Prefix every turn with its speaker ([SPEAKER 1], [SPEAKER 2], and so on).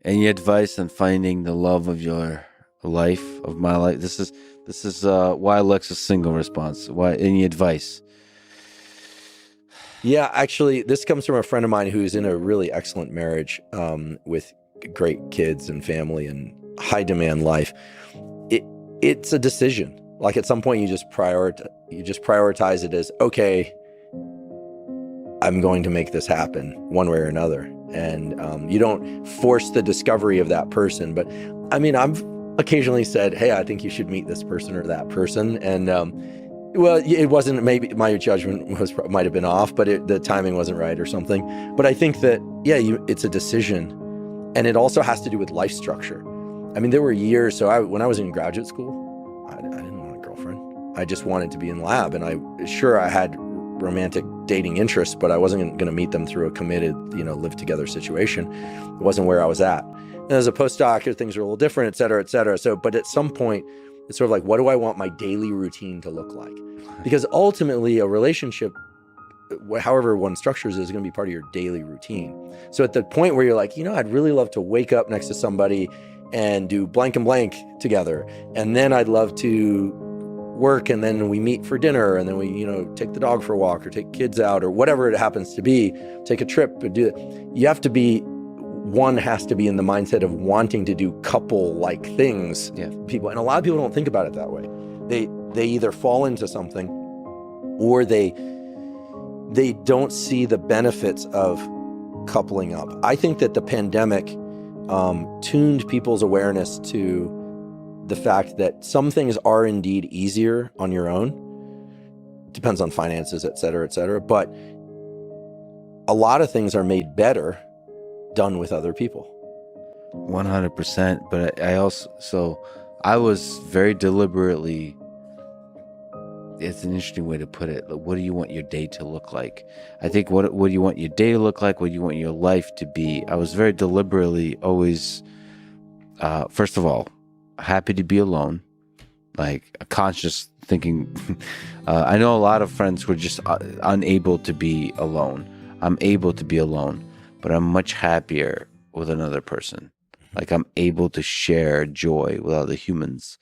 [SPEAKER 1] Any advice on finding the love of your life, of my life? This is why Alexa's single response. Why? Any advice?
[SPEAKER 2] Yeah, actually, this comes from a friend of mine who's in a really excellent marriage with great kids and family and high demand life. It's a decision. Like at some point, you just prioritize it as, okay, I'm going to make this happen one way or another. And you don't force the discovery of that person. But I mean, I've occasionally said, hey, I think you should meet this person or that person. And well, it wasn't, maybe my judgment might have been off, but the timing wasn't right or something. But I think that, yeah, it's a decision. And it also has to do with life structure. I mean, there were years, when I was in graduate school, I didn't want a girlfriend. I just wanted to be in lab. And I had romantic dating interests, but I wasn't going to meet them through a committed, live together situation. It wasn't where I was at. And as a postdoc, things are a little different, et cetera, et cetera. So, but at some point, it's sort of like, what do I want my daily routine to look like? Because ultimately, a relationship, however one structures it, is going to be part of your daily routine. So at the point where you're like, I'd really love to wake up next to somebody and do blank and blank together. And then I'd love to work, and then we meet for dinner, and then we, take the dog for a walk or take kids out or whatever it happens to be, take a trip and do it. One has to be in the mindset of wanting to do couple-like things.
[SPEAKER 1] Yeah.
[SPEAKER 2] And a lot of people don't think about it that way. They either fall into something, or they don't see the benefits of coupling up. I think that the pandemic tuned people's awareness to the fact that some things are indeed easier on your own. Depends on finances, et cetera, but a lot of things are made better done with other people.
[SPEAKER 1] 100%. But I was very deliberately, it's an interesting way to put it. What do you want your day to look like? I think what do you want your day to look like? What do you want your life to be? I was very deliberately always, first of all, happy to be alone, like a conscious thinking. I know a lot of friends who are just unable to be alone. I'm able to be alone, but I'm much happier with another person. Like I'm able to share joy with other humans.